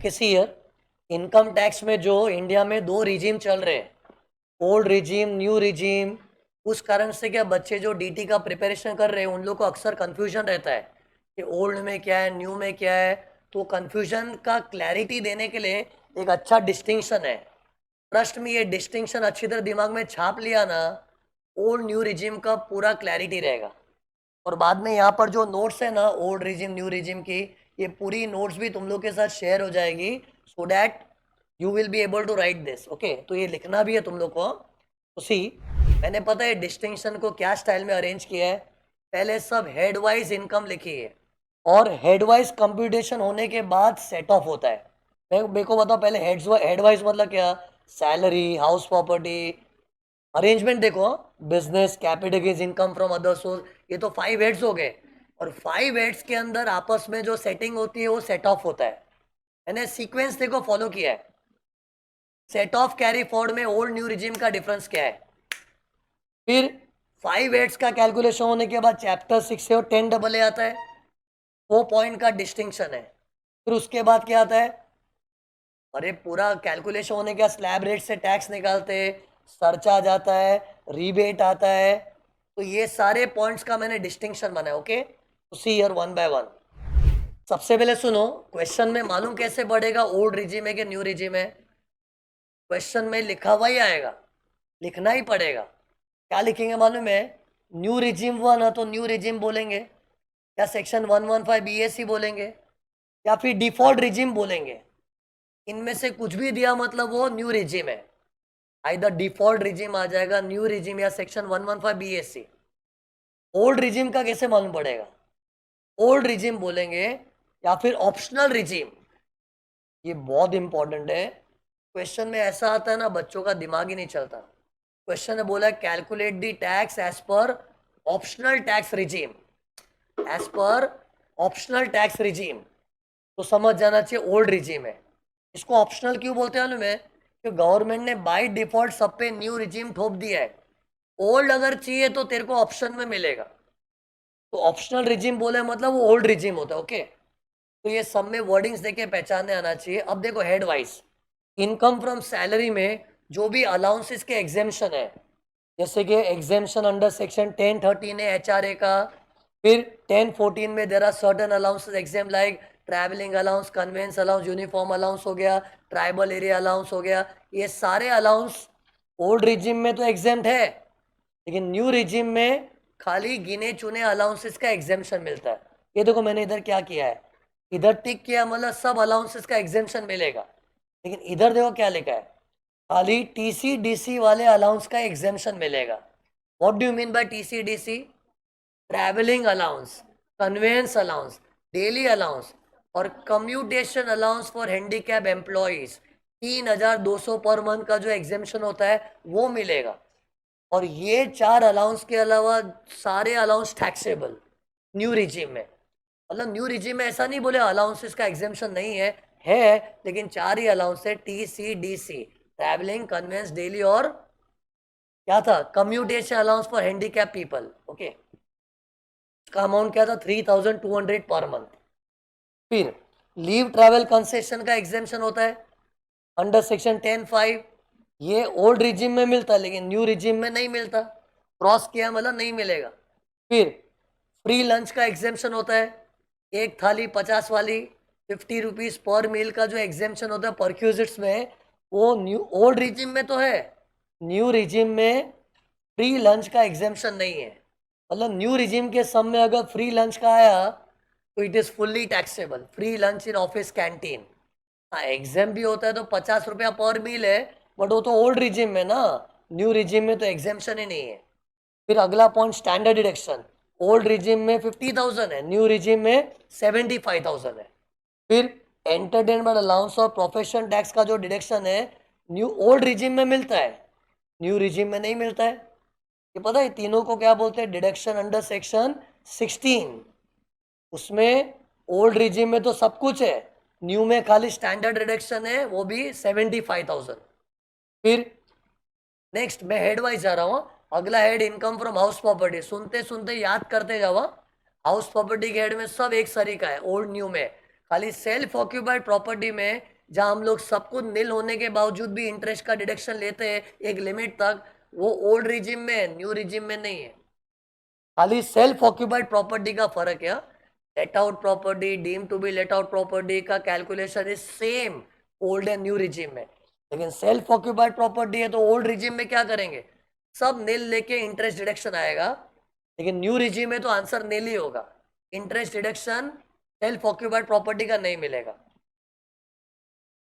Okay see here, income tax में जो India में दो रिजीम चल रहे हैं, ओल्ड रिजीम, न्यू रिजीम। उस कारण से क्या बच्चे जो डीटी का प्रिपरेशन कर रहे हैं उन लोग को अक्सर कंफ्यूजन रहता है कि ओल्ड में क्या है, न्यू में क्या है। तो कंफ्यूजन का क्लैरिटी देने के लिए एक अच्छा डिस्टिंक्शन है। ट्रस्ट में ये डिस्टिंक्शन अच्छी तरह दिमाग में छाप लिया ना, ओल्ड न्यू रिजीम का पूरा क्लैरिटी रहेगा। और बाद में यहाँ पर जो नोट्स है ना ओल्ड रिजिम न्यू रिजिम की, ये पूरी नोट्स भी तुम लोग के साथ शेयर हो जाएगी, so that you will be able to write this. Okay, तो ये लिखना भी है तुम लोग को। तो सी, मैंने पता है डिस्टिंक्शन को क्या स्टाइल में अरेंज किया है। पहले सब हेड वाइज इनकम लिखी है और हेड वाइज कंप्यूटेशन होने के बाद सेट ऑफ होता है। मेरे को बताओ पहले हेड वाइज मतलब क्या? सैलरी, हाउस प्रॉपर्टी, अरेंजमेंट देखो, business, capital gains, income from other source, ये तो 5 हेड्स हो गए। और 5 हेड्स के अंदर आपस में जो सेटिंग होती है वो सेट ऑफ होता है। मैंने सीक्वेंस देखो फॉलो किया है। सेट ऑफ कैरी फॉरवर्ड में ओल्ड न्यू रिजिम का डिफरेंस क्या है, फिर 5 हेड्स का कैलकुलेशन होने के बाद चैप्टर 6 से 10 डबल ए आता है, वो पॉइंट का डिस्टिंक्शन है। फिर उसके बाद क्या आता है, अरे पूरा कैलकुलेशन होने के बाद स्लैब रेट से टैक्स निकालते हैं, सरचार्ज आता है, रीबेट आता है। तो ये सारे पॉइंट्स का मैंने डिस्टिंक्शन बनाया। ओके, तो see here one by one. सबसे पहले सुनो, क्वेश्चन में मालूम कैसे पड़ेगा ओल्ड रिजिम है कि न्यू रिजिम है? क्वेश्चन में लिखा हुआ ही आएगा, लिखना ही पड़ेगा। क्या लिखेंगे मालूम है? न्यू रिजिम 1 है तो न्यू रिजिम बोलेंगे, या सेक्शन 115 बीएससी बोलेंगे, या फिर डिफॉल्ट रिजिम बोलेंगे। इनमें से कुछ भी दिया मतलब वो न्यू रिजिम है। आइदर डिफॉल्ट रिजिम आ जाएगा, न्यू रिजिम, या सेक्शन 115 बीएससी। ओल्ड रिजिम का कैसे मालूम पड़ेगा? ओल्ड रिजिम बोलेंगे या फिर ऑप्शनल रिजिम। ये बहुत इंपॉर्टेंट है। क्वेश्चन में ऐसा आता है ना, बच्चों का दिमाग ही नहीं चलता। क्वेश्चन ने बोला calculate the tax as per optional tax regime, as per optional tax regime. तो समझ जाना चाहिए ओल्ड रिजिम है। इसको ऑप्शनल क्यों बोलते हैं मालूम है? कि गवर्नमेंट ने बाय डिफॉल्ट सब पे न्यू रिजिम थोप दिया है। ओल्ड अगर चाहिए तो तेरे को ऑप्शन में मिलेगा। तो ऑप्शनल रिजिम बोले मतलब वो ओल्ड रिजिम होता है। ओके, तो ये सब में वर्डिंग्स देके पहचानने आना चाहिए। अब देखो head wise, income from salary में जो भी अलाउंसेस के एग्जेम्पशन है, जैसे कि एग्जेम्पशन अंडर सेक्शन 1013 है एचआरए का, फिर 1014 में there are certain allowances exam like travelling allowance, conveyance allowance, uniform allowance हो गया, ट्राइबल एरिया अलाउंस हो गया। ये सारे अलाउंस ओल्ड रिजिम में तो एग्जेम्प्ट है, लेकिन न्यू रिजिम में खाली गिने चुने अलाउंसेस का एग्जेम्पशन मिलता है। ये देखो मैंने इधर क्या किया है, इधर टिक किया मतलब सब अलाउंसेस का एग्जेम्पशन मिलेगा। लेकिन इधर देखो क्या लिखा है, खाली टीसी डीसी वाले अलाउंस का एग्जेम्पशन मिलेगा। What do you mean by TC DC? Travelling allowance, conveyance allowance, daily allowance और commutation allowance for handicap employees, 3200 per month का जो एग्जेम्पशन होता है वो मिलेगा। और ये 4 अलाउंस के अलावा सारे अलाउंस टैक्सेबल न्यू रिजीम में। मतलब न्यू रिजीम में ऐसा नहीं बोले अलाउंसेस का एग्जेम्पशन नहीं है, लेकिन 4 ही अलाउंस है, T C D C, travelling, conveyance, daily और क्या था, commutation allowance for handicap people. Okay, इसका अमाउंट क्या था, 3200 पर मंथ। फिर लीव ट्रैवल कंसेशन का एग्जेम्पशन होता है अंडर सेक्शन 10(5). ये ओल्ड रिजिम में मिलता है लेकिन न्यू रिजिम में नहीं मिलता, क्रॉस किया मतलब नहीं मिलेगा। फिर फ्री लंच का एग्जेम्पशन होता है, एक थाली 50 वाली, 50 रुपीज पर मील का जो एग्जेम्पशन होता है परक्यूजिट्स में, वो न्यू ओल्ड रिजिम में तो है, न्यू रिजिम में फ्री लंच का एग्जेम्पशन नहीं है। मतलब न्यू रिजिम के सम में अगर फ्री लंच का आया तो it is fully taxable, free lunch in office canteen. हाँ एग्जाम भी होता है तो 50 रुपया पर मील है, बट वो तो ओल्ड रिजिम में ना, न्यू रिजिम में तो एग्जेम्पशन ही नहीं है। फिर अगला point standard deduction, old regime में 50,000 है, न्यू रिजिम में 75,000 है। फिर एंटरटेनमेंट अलाउंस और प्रोफेशन टैक्स का जो डिडक्शन है न्यू ओल्ड रिजिम में मिलता है, न्यू रिजिम में नहीं मिलता है। ये पता है तीनों को क्या बोलते हैं, डिडक्शन अंडर सेक्शन 16। उसमें ओल्ड रिजिम में तो सब कुछ है, न्यू में खाली स्टैंडर्ड रिडक्शन है, वो भी 75,000। फिर नेक्स्ट मैं हेड वाइज जा रहा हूँ। अगला head income from house property, सुनते सुनते याद करते जाओ। हाउस प्रॉपर्टी के हेड में सब एक सरी का है, ओल्ड न्यू में। खाली सेल्फ ऑक्यूपाइड प्रॉपर्टी में जहां हम लोग सब कुछ नील होने के बावजूद भी इंटरेस्ट का डिडक्शन लेते हैं एक लिमिट तक, वो ओल्ड रिजिम में है, न्यू रिजिम में नहीं है। खाली सेल्फ ऑक्यूपाइड प्रॉपर्टी का फर्क है। Let out property, deem to be let out property का calculation is same old and new regime में। लेकिन सेल्फ ऑक्यूपाइड प्रॉपर्टी है तो ओल्ड रिजिम में क्या करेंगे, सब नील लेके इंटरेस्ट डिडक्शन आएगा। लेकिन न्यू रिजिम में तो आंसर नील ही होगा, interest deduction self occupied property का नहीं मिलेगा।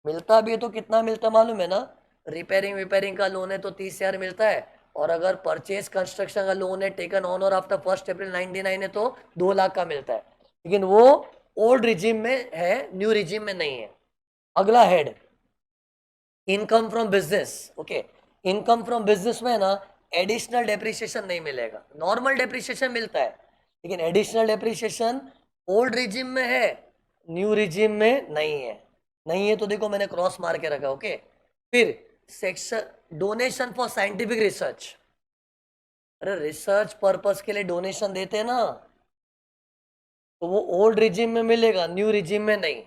मिलता भी है तो कितना मिलता मालूम है ना, रिपेयरिंग का लोन है तो 30,000 मिलता है, और अगर परचेज कंस्ट्रक्शन का लोन है टेकन ऑन और आफ्टर 1 अप्रैल 99 है तो 2 लाख का मिलता है। लेकिन वो ओल्ड रिजिम में है, न्यू रिजिम में नहीं है। अगला head, income from business. Okay, income from business में ना एडिशनल डेप्रिसिएशन नहीं मिलेगा, नॉर्मल डेप्रिसिएशन मिलता है, लेकिन एडिशनल डेप्रिसिएशन ओल्ड रिजिम में है, न्यू रिजिम में नहीं है। नहीं है तो देखो मैंने क्रॉस मार के रखा। ओके, फिर section donation for scientific research. अरे रिसर्च पर्पस के लिए डोनेशन देते हैं ना, तो वो ओल्ड रिजिम में मिलेगा, न्यू रिजिम में नहीं।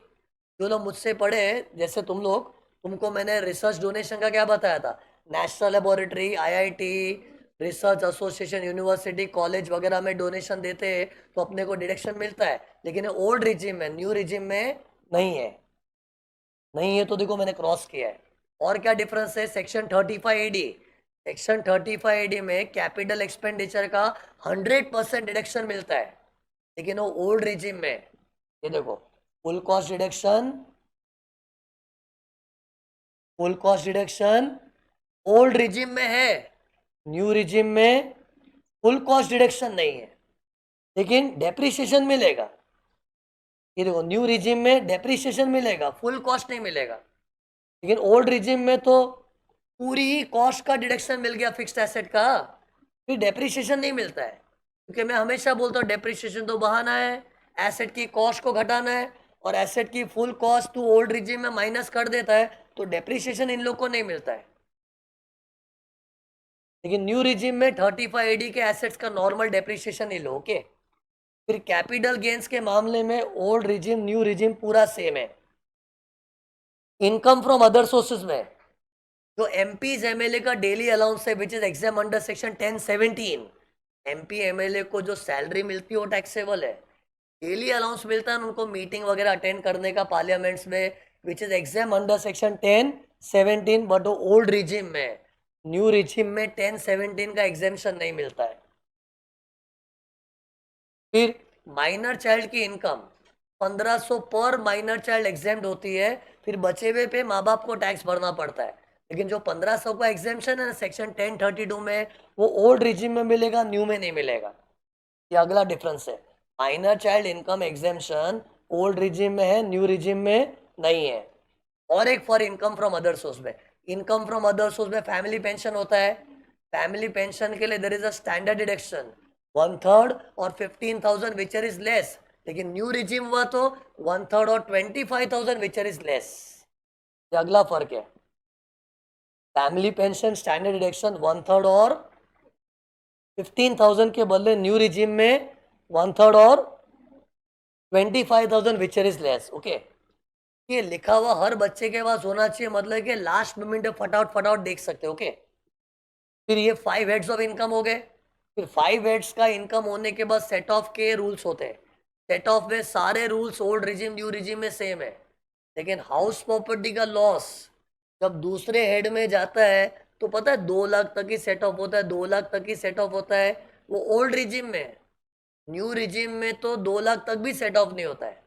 जो लोग मुझसे पढ़े जैसे तुम लोग, तुमको मैंने रिसर्च डोनेशन का क्या बताया था, national laboratory, IIT, research association, university, college वगैरह में डोनेशन देते हैं तो अपने को डिडक्शन मिलता है, लेकिन ओल्ड रिजिम में, न्यू रिजिम में नहीं है। नहीं है तो देखो मैंने क्रॉस किया है। और क्या डिफरेंस है, सेक्शन 35 AD, सेक्शन 35 AD में कैपिटल एक्सपेंडिचर का 100% डिडक्शन मिलता है, लेकिन वो ओल्ड रिजिम में, ये देखो full cost deduction, full cost deduction old regime में है, न्यू रिजिम में फुल कॉस्ट डिडक्शन नहीं है, लेकिन डेप्रिसिएशन मिलेगा। ये देखो न्यू रिजिम में डेप्रिसिएशन मिलेगा, फुल कॉस्ट नहीं मिलेगा। लेकिन ओल्ड रिजिम में तो पूरी ही कॉस्ट का डिडक्शन मिल गया फिक्स्ड एसेट का, फिर डेप्रिसिएशन नहीं मिलता है। क्योंकि मैं हमेशा बोलता हूँ डेप्रिसिएशन तो बहाना है, एसेट की कॉस्ट को घटाना है, और एसेट की full cost to old regime में माइनस कर देता है, तो डेप्रिसिएशन इन लोग को नहीं मिलता है। लेकिन न्यू रिजिम में 35 AD के एसेट्स का नॉर्मल डेप्रिसिएशन ही लो। ओके, फिर कैपिटल गेन्स के मामले में ओल्ड रिजिम न्यू रिजिम पूरा सेम है। इनकम फ्रॉम अदर सोर्सेज में जो एमपीज एमएलए का डेली अलाउंस है which is exam under section 1017, MP MLA को जो सैलरी मिलती है वो टैक्सेबल है। डेली अलाउंस मिलता है उनको मीटिंग वगैरह अटेंड करने का पार्लियामेंट्स में, which is exam under section 1017, but वो ओल्ड रिजिम में, न्यू रिजिम में 1017 का एग्जामेशन नहीं मिलता है। फिर माइनर चाइल्ड की इनकम 1500 पर माइनर चाइल्ड एग्जाम्ड होती है, फिर बचे हुए पे माँ बाप को टैक्स भरना पड़ता है। लेकिन जो 1500 का एग्जामेशन है ना सेक्शन 1032 में, वो ओल्ड रिजिम में मिलेगा, न्यू में नहीं मिलेगा। ये अगला डिफरेंस है, minor child income exemption old regime में है, न्यू रिजिम में नहीं है। और एक for income from other source में, इनकम फ्रॉम अदर सोर्स में फैमिली पेंशन होता है, फैमिली पेंशन के लिए there is a standard deduction 1/3 और 15,000 विच इज लेस। लेकिन न्यू रिजिम हुआ तो 1/3 और 25,000 विच इज लेस। ये अगला फर्क है, फैमिली पेंशन स्टैंडर्ड डिडक्शन 1/3 और 15,000 के बदले न्यू रिजिम में 1/3 और 25,000 विच इज लेस। ओके, ये लिखा हुआ हर बच्चे के पास होना चाहिए, मतलब कि लास्ट मोमेंट में फटाफट फटाफट देख सकते हो। ओके, फिर ये 5 हेड्स ऑफ इनकम हो गए। फिर 5 हेड्स का इनकम होने के बाद सेट ऑफ के रूल्स होते हैं, सेट ऑफ में सारे rules old regime new regime में सेम है। लेकिन हाउस प्रॉपर्टी का लॉस जब दूसरे हेड में जाता है तो पता है 2 लाख तक ही सेट ऑफ होता है, 2 लाख तक ही सेट ऑफ होता है, वो ओल्ड रिजिम में। न्यू रिजिम में तो 2 लाख तक भी सेट ऑफ नहीं होता है।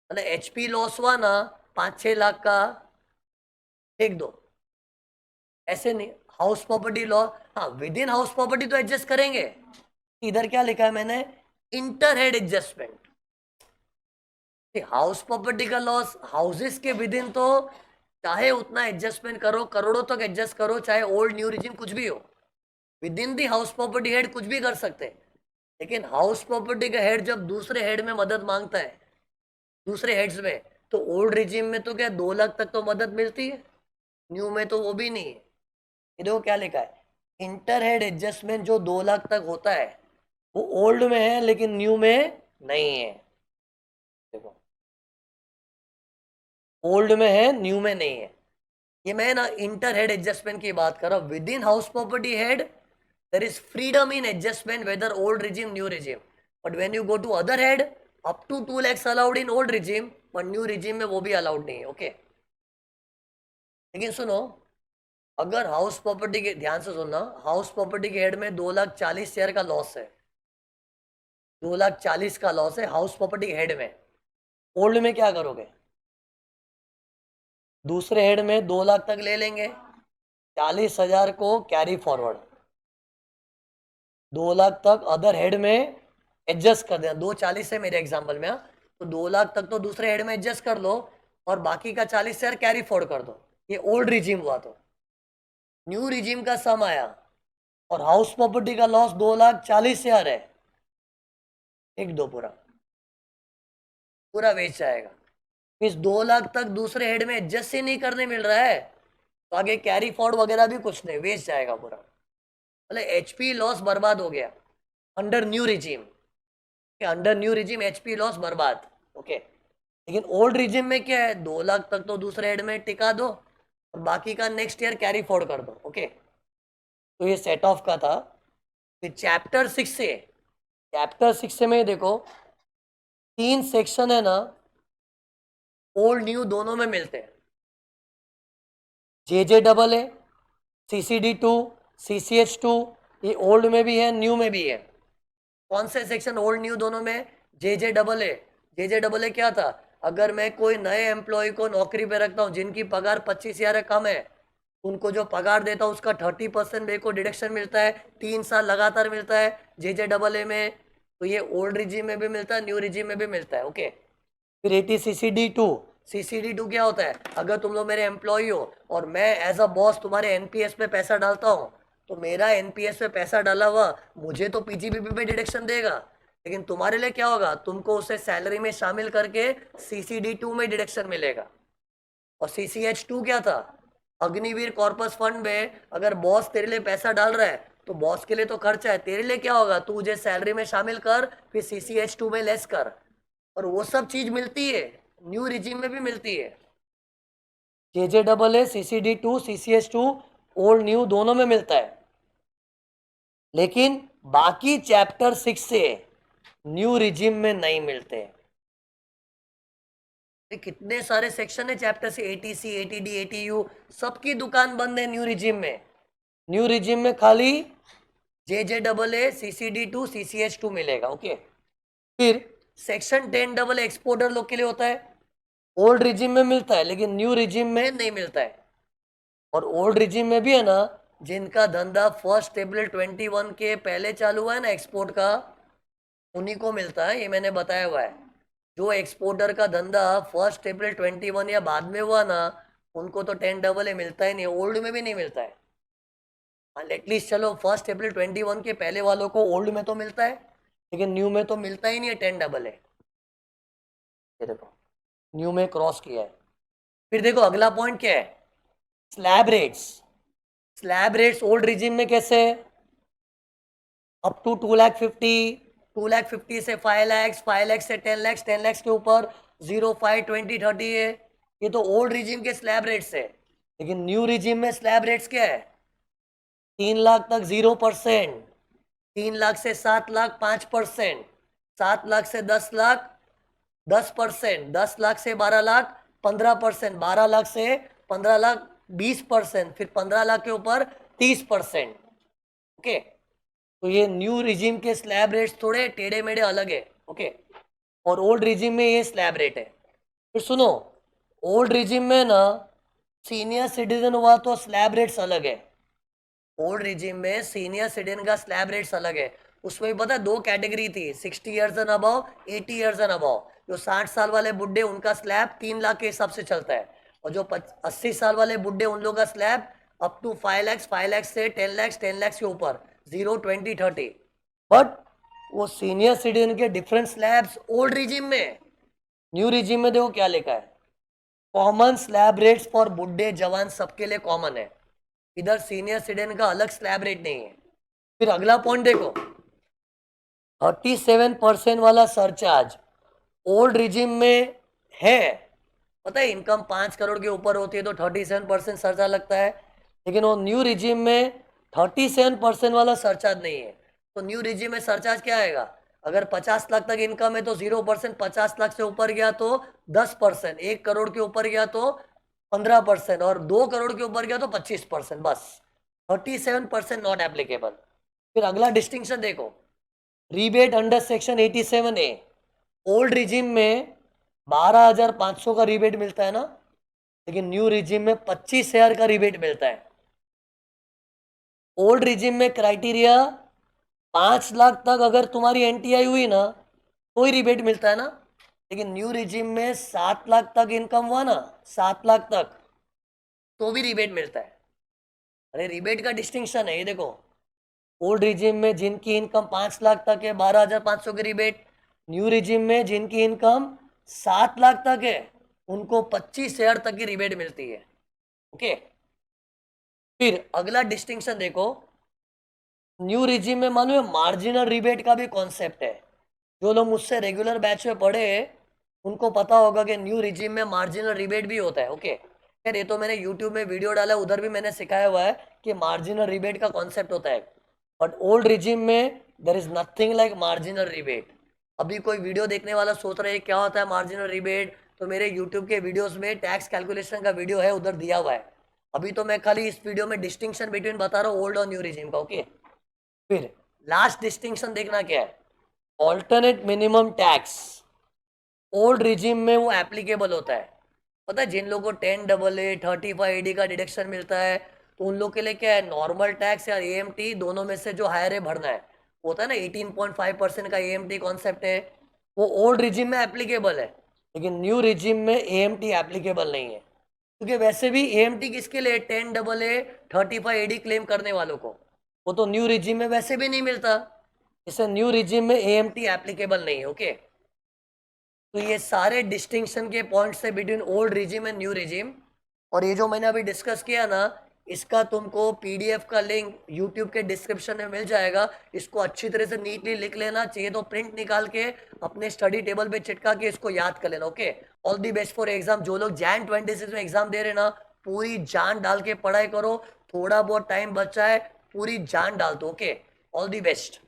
मतलब एचपी लॉस हुआ ना 5-6 लाख का, फेंक दो, ऐसे नहीं। हाउस प्रॉपर्टी लॉ, हाँ विद इन हाउस प्रॉपर्टी तो एडजस्ट करेंगे। इधर क्या लिखा है मैंने, inter head adjustment. House property का लॉस हाउसेस के विद इन तो चाहे उतना एडजस्टमेंट करो, करोड़ों तक एडजस्ट करो, चाहे ओल्ड न्यू रिजिम कुछ भी हो, with in the house property head कुछ भी कर सकते हैं। लेकिन हाउस प्रॉपर्टी का हेड जब दूसरे हेड में मदद मांगता है, दूसरे हेड्स में, तो ओल्ड रिजिम में तो क्या 2 लाख तक तो मदद मिलती है, न्यू में तो वो भी नहीं है। ये देखो क्या लिखा है, इंटर हेड एडजस्टमेंट जो 2 लाख तक होता है वो ओल्ड में है लेकिन न्यू में नहीं है। देखो ओल्ड में है, न्यू में नहीं है। ये मैं ना इंटर हेड एडजस्टमेंट की बात कर रहा हूँ। With in house property head there is freedom in adjustment whether old regime new regime, but when you go to other head up to 2 lakhs allowed in old regime, but new regime में वो भी allowed नहीं है। Okay, लेकिन सुनो, अगर house property के, ध्यान से सुनना, हाउस प्रॉपर्टी के हेड में 2,40,000 शेयर का लॉस है, 2,40,000 का लॉस है हाउस प्रॉपर्टी हेड में। ओल्ड में क्या करोगे? दूसरे हेड में 2 लाख तक ले लेंगे, 40,000 को कैरी फॉरवर्ड, 2 लाख तक अदर हेड में एडजस्ट कर देना। 2,40 है मेरे एग्जाम्पल में, तो 2 लाख तक तो दूसरे हेड में एडजस्ट कर लो और बाकी का 40,000 कैरी फॉरवर्ड कर दो। ये ओल्ड रिजीम हुआ। तो न्यू रिजीम का सम आया और हाउस प्रॉपर्टी का लॉस 2,40,000 है, एक दो पूरा पूरा वेस्ट जाएगा। इस 2 लाख तक दूसरे हेड में एडजस्ट ही नहीं करने मिल रहा है, तो आगे कैरी फॉरवर्ड वगैरह भी कुछ नहीं, वेस्ट जाएगा पूरा। मतलब एचपी लॉस बर्बाद हो गया under new regime. Under new regime HP loss बर्बाद। ओके, लेकिन ओल्ड रिजीम में क्या है, 2 लाख तक तो दूसरे हेड में टिका दो और बाकी का नेक्स्ट ईयर कैरी फॉरवर्ड कर दो। ओके, तो ये सेट ऑफ का था। फिर चैप्टर 6 से, चैप्टर 6 से में देखो 3 सेक्शन है ना, ओल्ड न्यू दोनों में मिलते हैं। JJ AA, CCD2, CCH2, ये ओल्ड में भी है न्यू में भी है। कौन से सेक्शन ओल्ड न्यू दोनों में? JJ AA। JJ AA क्या था? अगर मैं कोई नए एम्प्लॉय को नौकरी पे रखता हूँ जिनकी पगार 25,000 कम है, उनको जो पगार देता हूँ उसका 30% मेरे को डिडक्शन मिलता है, 3 साल लगातार मिलता है JJ AA में। तो ये ओल्ड रिजीम में भी मिलता है, न्यू रिजीम में भी मिलता है। ओके, फिर 80 CCD2। CCD2 क्या होता है? अगर तुम लोग मेरे एम्प्लॉय हो और मैं एज अ बॉस तुम्हारे एनपीएस पे पैसा डालता हूँ, तो मेरा एनपीएस पे पैसा डाला हुआ मुझे तो पीजीबीपी में डिडक्शन देगा, लेकिन तुम्हारे लिए क्या होगा, तुमको उसे सैलरी में शामिल करके CCD2 में डिडक्शन मिलेगा। और CCH2 क्या था? अग्निवीर कॉर्पस फंड में अगर बॉस तेरे लिए पैसा डाल रहा है तो बॉस के लिए तो खर्चा है, तेरे लिए क्या होगा, तू मुझे सैलरी में शामिल कर, फिर CCH2 में लेस कर। और वो सब चीज मिलती है, न्यू रिजीम में भी मिलती है। JJ AA, CCD2, CCH2 old new दोनों में मिलता है, लेकिन बाकी चैप्टर 6 से न्यू रिजीम में नहीं मिलते। कितने सारे सेक्शन है चैप्टर से, ATC, ATD, ATU, सबकी दुकान बंद है न्यू रिजीम में। न्यू रिजीम में खाली JJ AA, CCD2, CCH2 मिलेगा। ओके, फिर सेक्शन 10AA एक्सपोर्टर लोग के लिए होता है, ओल्ड रिजिम में मिलता है लेकिन न्यू रिजिम में नहीं मिलता है। और ओल्ड रिजिम में भी है ना, जिनका धंधा 1 अप्रैल 21 के पहले चालू हुआ है ना एक्सपोर्ट का, उन्हीं को मिलता है, ये मैंने बताया हुआ है। जो एक्सपोर्टर का धंधा 1 अप्रैल 21 या बाद में हुआ ना, उनको तो 10AA मिलता ही नहीं, ओल्ड में भी नहीं मिलता है। एटलीस्ट चलो 1 अप्रैल 21 के पहले वालों को ओल्ड में तो मिलता है, लेकिन न्यू में तो मिलता ही नहीं है 10AA। ये देखो न्यू में क्रॉस किया है। फिर देखो अगला पॉइंट क्या है, slab rates. Slab rates old regime में कैसे है? अप टू 2,50,000, 2,50,000 से 5 लाख, 5 लाख से 10 लाख, 10 लाख के ऊपर 0, 5, 20, 30 है। ये तो ओल्ड रिजिम के स्लैब रेट्स है। लेकिन न्यू रिजिम में स्लैब रेट्स क्या है? 3 लाख तक 0%, 3 लाख से 7 लाख 5%, 7 लाख से 10 लाख 10%, 10 लाख से 12 लाख 15%, 12 लाख से 15 लाख 20%, फिर 15 लाख के ऊपर 30%। ओके, तो ये न्यू रिजिम के स्लैब रेट्स थोड़े टेढ़े मेढ़े अलग है। ओके, और ओल्ड रिजिम में ये स्लैब रेट है। फिर सुनो, ओल्ड रिजिम में ना सीनियर सिटीजन हुआ तो स्लैब रेट्स अलग है। ओल्ड रिजिम में सीनियर सिटीजन का स्लैब रेट्स अलग है। उसमें भी पता है 2 कैटेगरी थी, 60 years and above, 80 years and above. जो 60 साल वाले बुढ़े उनका स्लैब 3 लाख के हिसाब से चलता है, और जो 80 साल वाले बुढ़े उन लोगों का slab up to 5 lakh, 5 lakh से 10 लाख, 10 लाख के ऊपर 0, 20, 30। बट वो सीनियर सिटीजन के डिफरेंट स्लैब्स ओल्ड रिजिम में। न्यू रिजिम में देखो क्या लिखा है, कॉमन स्लैब रेट्स फॉर बुढ़े जवान सबके लिए कॉमन है। इधर सीनियर सिटीजन का अलग स्लैब रेट नहीं है। फिर अगला पॉइंट देखो, 37% वाला सरचार्ज ओल्ड रिजिम में है, पता है इनकम 5 करोड़ के ऊपर होती है तो 37% सरचार्ज लगता है, लेकिन वो न्यू रिजीम में 37% वाला सरचार्ज नहीं है। तो न्यू रिजीम में सरचार्ज क्या आएगा? अगर 50 लाख तक इनकम है तो 0%, 50 लाख से ऊपर गया तो 10%, 1 करोड़ के ऊपर गया तो 15%, और 2 करोड़ के ऊपर गया तो 25%, बस 37% नॉट एप्लीकेबल। फिर अगला डिस्टिंक्शन देखो, rebate under section 87A। Old regime में 12,500 का रिबेट मिलता है ना, लेकिन न्यू रिजिम में 25,000 का रिबेट मिलता है। ओल्ड रिजिम में क्राइटेरिया 5 लाख तक अगर तुम्हारी एनटीआई हुई ना कोई रिबेट मिलता है ना, लेकिन न्यू रिजिम में 7 लाख तक इनकम हुआ ना, 7 लाख तक, तो भी रिबेट मिलता है। अरे रिबेट का डिस्टिंक्शन है ये देखो, ओल्ड रिजिम में जिनकी इनकम 5 लाख तक है 12,500 की रिबेट, न्यू रिजिम में जिनकी इनकम 7 लाख तक है उनको 25,000 तक की रिबेट मिलती है। ओके, फिर अगला डिस्टिंक्शन देखो, न्यू रिजिम में मालूम है मार्जिनल रिबेट का भी कॉन्सेप्ट है। जो लोग मुझसे रेगुलर बैच में पढ़े उनको पता होगा कि न्यू रिजिम में मार्जिनल रिबेट भी होता है। ओके, खैर ये तो मैंने यूट्यूब में वीडियो डाला है, उधर भी मैंने सिखाया हुआ है कि मार्जिनल रिबेट का कॉन्सेप्ट होता है, बट ओल्ड रिजिम में there is nothing like marginal rebate. अभी कोई वीडियो देखने वाला सोच रहा है क्या होता है मार्जिनल रिबेट, तो मेरे यूट्यूब के वीडियोस में टैक्स कैलकुलेशन का वीडियो है, उधर दिया हुआ है। अभी तो मैं खाली इस वीडियो में डिस्टिंक्शन बिटवीन बता रहा हूँ ओल्ड और न्यू रिजिम का। ओके, फिर लास्ट डिस्टिंक्शन देखना क्या है, alternate minimum tax. Old regime में वो एप्लीकेबल होता है। पता है जिन लोगों को 10AA 35AD का डिडक्शन मिलता है तो उन लोग के लिए क्या है, नॉर्मल टैक्स या एएमटी दोनों में से जो हायर है भरना है, होता है ना 18.5% का एएमटी कॉन्सेप्ट है, वो ओल्ड रिजिम में एप्लीकेबल है, लेकिन न्यू रिजिम में एएमटी एप्लीकेबल नहीं है। क्योंकि वैसे भी एएमटी किसके लिए, 10AA 35AD क्लेम करने वालों को, वो तो न्यू रिजिम में वैसे भी नहीं मिलता, इसे न्यू रिजिम में एएमटी एप्लीकेबल नहीं है। ओके, तो ये सारे डिस्टिंक्शन के पॉइंट्स है between old regime and new regime. और ये जो मैंने अभी डिस्कस किया ना, इसका तुमको पीडीएफ का लिंक यूट्यूब के डिस्क्रिप्शन में मिल जाएगा। इसको अच्छी तरह से नीटली लिख लेना, चाहिए तो प्रिंट निकाल के अपने स्टडी टेबल पे चिटका के इसको याद कर लेना। Okay, all the best for exam. जो लोग Jan 26 में एग्जाम दे रहे ना, पूरी जान डाल के पढ़ाई करो, थोड़ा बहुत टाइम बचा है, पूरी जान डाल दो। Okay, all the best.